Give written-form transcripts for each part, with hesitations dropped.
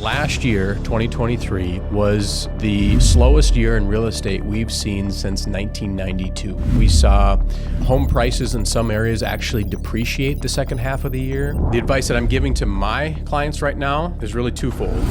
Last year, 2023, was the slowest year in real estate we've seen since 1992. We saw home prices in some areas actually depreciate the second half of the year. The advice that I'm giving to my clients right now is really twofold.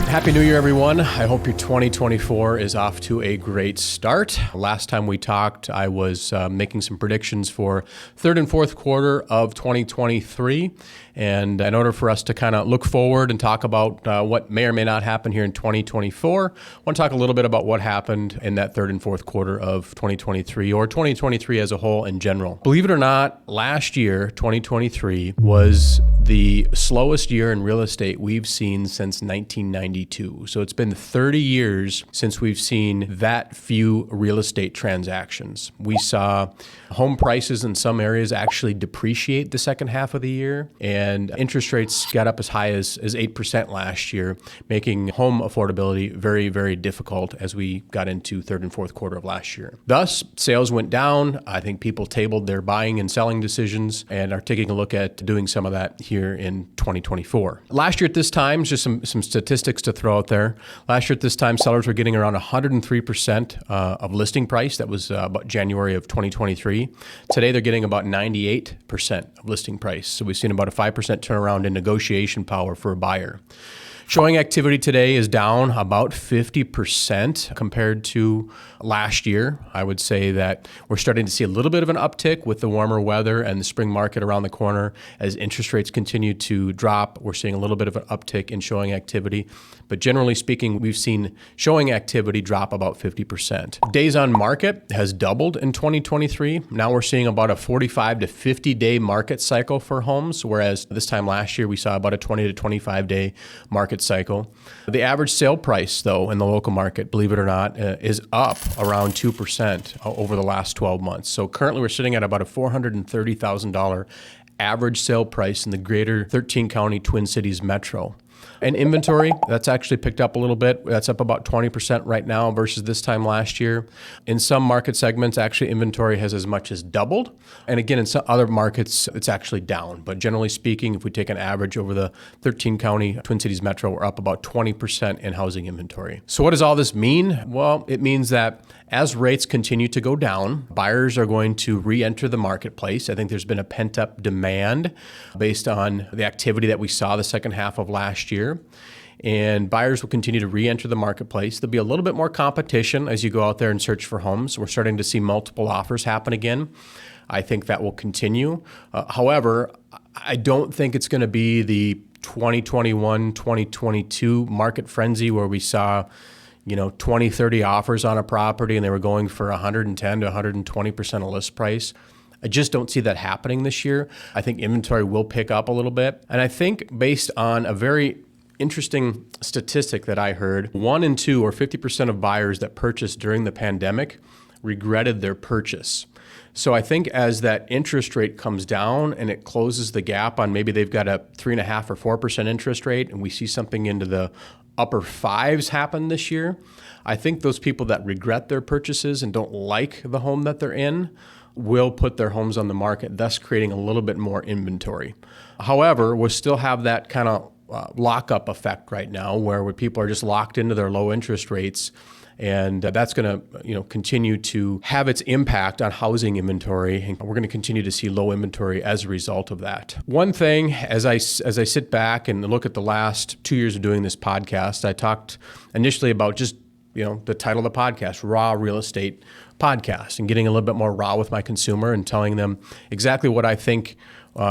Happy New Year, everyone. I hope your 2024 is off to a great start. Last time we talked, I was making some predictions for third and fourth quarter of 2023. And in order for us to kind of look forward and talk about what may or may not happen here in 2024, I want to talk a little bit about what happened in that third and fourth quarter of 2023 or 2023 as a whole in general. Believe it or not, last year, 2023, was the slowest year in real estate we've seen since 1992. So it's been 30 years since we've seen that few real estate transactions. We saw home prices in some areas actually depreciate the second half of the year, and interest rates got up as high as 8% last year, making home affordability very, very difficult as we got into third and fourth quarter of last year. Thus, sales went down. I think people tabled their buying and selling decisions and are taking a look at doing some of that here in 2024. Last year at this time, just some statistics to throw out there. Last year at this time, sellers were getting around 103% of listing price. That was about January of 2023. Today, they're getting about 98% of listing price. So we've seen about a 5% turnaround in negotiation power for a buyer. Showing activity today is down about 50% compared to last year. I would say that we're starting to see a little bit of an uptick with the warmer weather and the spring market around the corner. As interest rates continue to drop, we're seeing a little bit of an uptick in showing activity. But generally speaking, we've seen showing activity drop about 50%. Days on market has doubled in 2023. Now we're seeing about a 45 to 50 day market cycle for homes, whereas this time last year we saw about a 20 to 25 day market cycle. The average sale price, though, in the local market, believe it or not, is up around 2% over the last 12 months. So currently we're sitting at about a $430,000 average sale price in the greater 13 county Twin Cities metro. And inventory, that's actually picked up a little bit. That's up about 20% right now versus this time last year. In some market segments, actually inventory has as much as doubled. And again, in some other markets, it's actually down. But generally speaking, if we take an average over the 13 county Twin Cities metro, we're up about 20% in housing inventory. So what does all this mean? Well, it means that as rates continue to go down, buyers are going to re-enter the marketplace. I think there's been a pent-up demand based on the activity that we saw the second half of last year. And buyers will continue to re-enter the marketplace. There'll be a little bit more competition as you go out there and search for homes. We're starting to see multiple offers happen again. I think that will continue. However, I don't think it's going to be the 2021, 2022 market frenzy where we saw 20, 30 offers on a property and they were going for 110 to 120% of list price. I just don't see that happening this year. I think inventory will pick up a little bit. And I think based on a very interesting statistic that I heard, 1 in 2 or 50% of buyers that purchased during the pandemic regretted their purchase. So I think as that interest rate comes down and it closes the gap on maybe they've got a 3.5 or 4% interest rate and we see something into the upper fives happen this year, I think those people that regret their purchases and don't like the home that they're in will put their homes on the market, thus creating a little bit more inventory. However, we'll still have that kind of lockup effect right now where people are just locked into their low interest rates. And that's going to, continue to have its impact on housing inventory. And we're going to continue to see low inventory as a result of that. One thing, as I sit back and look at the last 2 years of doing this podcast, I talked initially about just, the title of the podcast, Raw Real Estate Podcast, and getting a little bit more raw with my consumer and telling them exactly what I think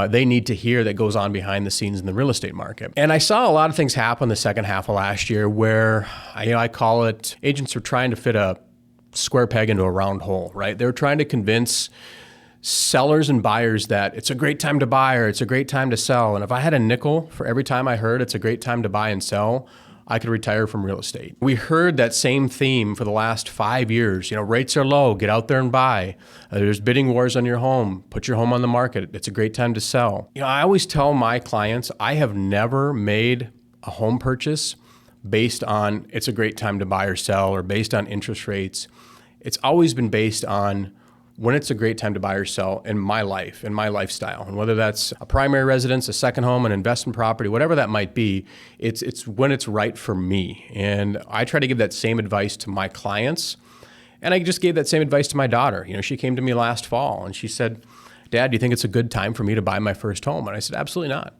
they need to hear that goes on behind the scenes in the real estate market. And I saw a lot of things happen the second half of last year where, I call it agents are trying to fit a square peg into a round hole, right? They're trying to convince sellers and buyers that it's a great time to buy or it's a great time to sell. And if I had a nickel for every time I heard it's a great time to buy and sell, I could retire from real estate. We heard that same theme for the last 5 years. Rates are low, get out there and buy. There's bidding wars on your home, put your home on the market. It's a great time to sell. I always tell my clients, I have never made a home purchase based on it's a great time to buy or sell or based on interest rates. It's always been based on when it's a great time to buy or sell in my life, in my lifestyle. And whether that's a primary residence, a second home, an investment property, whatever that might be, it's when it's right for me. And I try to give that same advice to my clients. And I just gave that same advice to my daughter. She came to me last fall and she said, "Dad, do you think it's a good time for me to buy my first home?" And I said, "Absolutely not.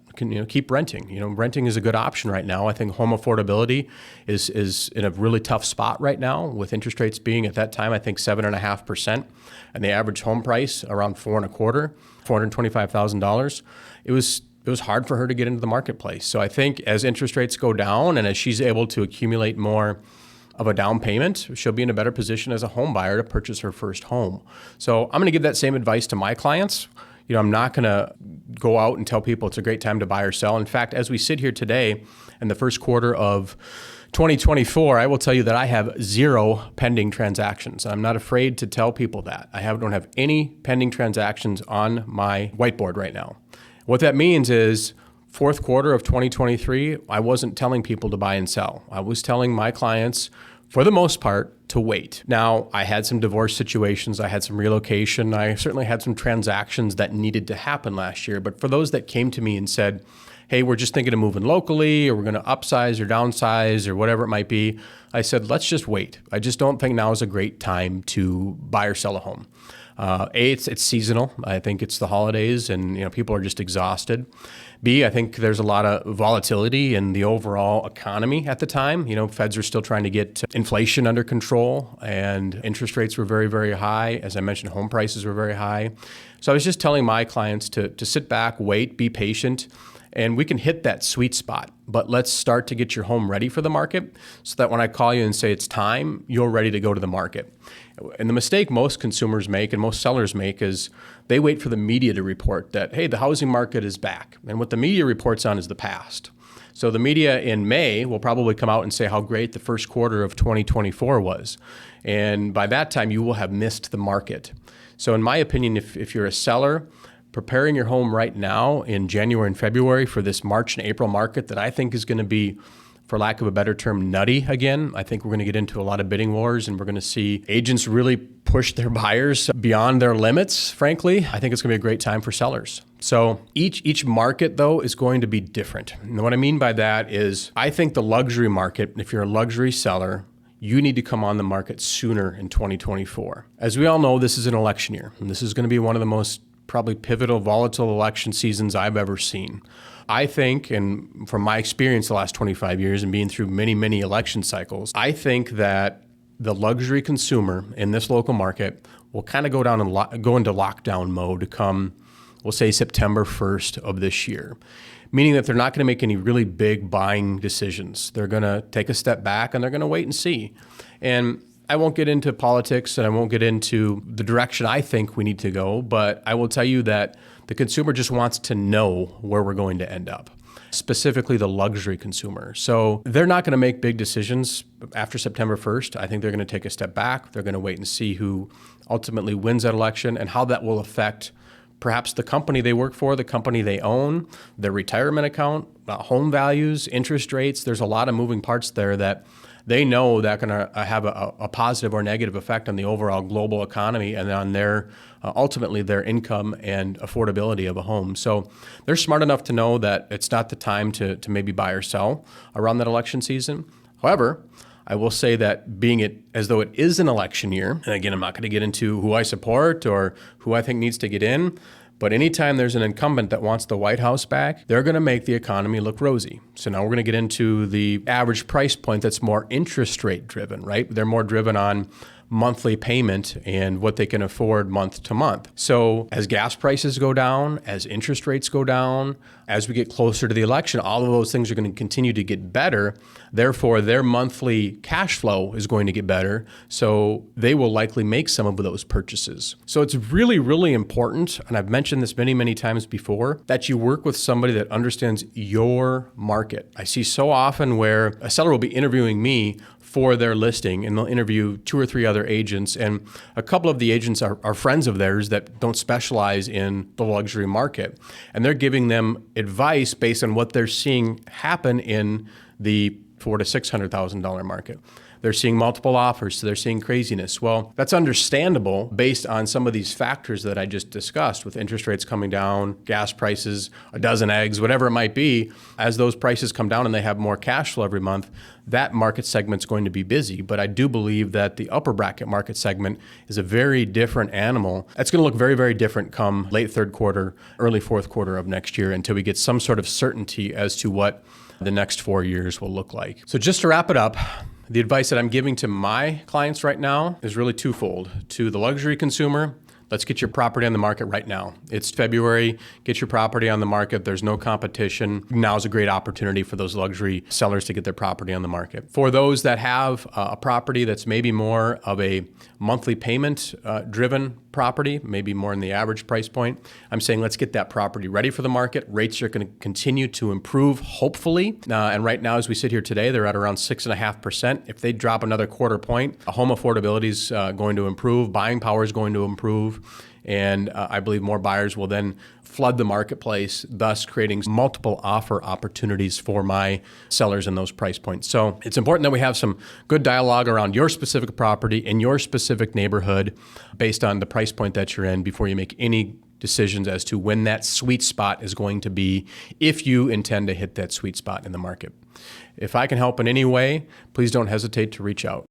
Keep renting. Renting is a good option right now. I think home affordability is in a really tough spot right now, with interest rates being at that time, I think 7.5%, and the average home price around $425,000. It was hard for her to get into the marketplace. So I think as interest rates go down and as she's able to accumulate more of a down payment, she'll be in a better position as a home buyer to purchase her first home. So I'm going to give that same advice to my clients. I'm not going to go out and tell people it's a great time to buy or sell. In fact, as we sit here today in the first quarter of 2024, I will tell you that I have 0 pending transactions. I'm not afraid to tell people that. I don't have any pending transactions on my whiteboard right now. What that means is fourth quarter of 2023, I wasn't telling people to buy and sell. I was telling my clients, for the most part, to wait. Now, I had some divorce situations. I had some relocation. I certainly had some transactions that needed to happen last year. But for those that came to me and said, "Hey, we're just thinking of moving locally, or we're going to upsize or downsize or whatever it might be," I said, let's just wait. I just don't think now is a great time to buy or sell a home. It's seasonal. I think it's the holidays and people are just exhausted. B, I think there's a lot of volatility in the overall economy at the time. Feds are still trying to get inflation under control, and interest rates were very, very high. As I mentioned, home prices were very high. So I was just telling my clients to sit back, wait, be patient, and we can hit that sweet spot. But let's start to get your home ready for the market so that when I call you and say it's time, you're ready to go to the market. And the mistake most consumers make and most sellers make is they wait for the media to report that, hey, the housing market is back. And what the media reports on is the past. So the media in May will probably come out and say how great the first quarter of 2024 was. And by that time, you will have missed the market. So in my opinion, if you're a seller, preparing your home right now in January and February for this March and April market that I think is going to be, for lack of a better term, nutty again. I think we're going to get into a lot of bidding wars and we're going to see agents really push their buyers beyond their limits, frankly. I think it's going to be a great time for sellers. So each market, though, is going to be different. And what I mean by that is I think the luxury market, if you're a luxury seller, you need to come on the market sooner in 2024. As we all know, this is an election year, and this is going to be one of the most probably pivotal, volatile election seasons I've ever seen. I think, and from my experience the last 25 years and being through many, many election cycles, I think that the luxury consumer in this local market will kind of go into lockdown mode come, we'll say, September 1st of this year, meaning that they're not going to make any really big buying decisions. They're going to take a step back and they're going to wait and see. And I won't get into politics and I won't get into the direction I think we need to go, but I will tell you that the consumer just wants to know where we're going to end up, specifically the luxury consumer. So they're not going to make big decisions after September 1st. I think they're going to take a step back. They're going to wait and see who ultimately wins that election and how that will affect perhaps the company they work for, the company they own, their retirement account, home values, interest rates. There's a lot of moving parts there that they know that going to have a positive or negative effect on the overall global economy and on their ultimately their income and affordability of a home. So they're smart enough to know that it's not the time to maybe buy or sell around that election season. However, I will say that being it as though it is an election year, and again, I'm not going to get into who I support or who I think needs to get in, but anytime there's an incumbent that wants the White House back, they're going to make the economy look rosy. So now we're going to get into the average price point that's more interest rate driven, right? They're more driven on monthly payment and what they can afford month to month. So as gas prices go down, as interest rates go down, as we get closer to the election, all of those things are going to continue to get better. Therefore, their monthly cash flow is going to get better. So they will likely make some of those purchases. So it's really, really important, and I've mentioned this many, many times before, that you work with somebody that understands your market. I see so often where a seller will be interviewing me for their listing, and they'll interview 2 or 3 other agents, and a couple of the agents are friends of theirs that don't specialize in the luxury market, and they're giving them advice based on what they're seeing happen in the $400,000 to $600,000 market. they're seeing multiple offers, so they're seeing craziness. Well, that's understandable based on some of these factors that I just discussed, with interest rates coming down, gas prices, a dozen eggs, whatever it might be. As those prices come down and they have more cash flow every month, that market segment's going to be busy. But I do believe that the upper bracket market segment is a very different animal. It's going to look very, very different come late third quarter, early fourth quarter of next year, until we get some sort of certainty as to what the next 4 years will look like. So just to wrap it up, the advice that I'm giving to my clients right now is really twofold. To the luxury consumer, let's get your property on the market right now. It's February. Get your property on the market. There's no competition. Now's a great opportunity for those luxury sellers to get their property on the market. For those that have a property that's maybe more of a monthly payment driven property, maybe more in the average price point, I'm saying let's get that property ready for the market. Rates are going to continue to improve, hopefully. And right now, as we sit here today, they're at around 6.5%. If they drop another quarter point, home affordability is going to improve, buying power is going to improve, and I believe more buyers will then flood the marketplace, thus creating multiple offer opportunities for my sellers in those price points. So it's important that we have some good dialogue around your specific property in your specific neighborhood based on the price point that you're in before you make any decisions as to when that sweet spot is going to be, if you intend to hit that sweet spot in the market. If I can help in any way, please don't hesitate to reach out.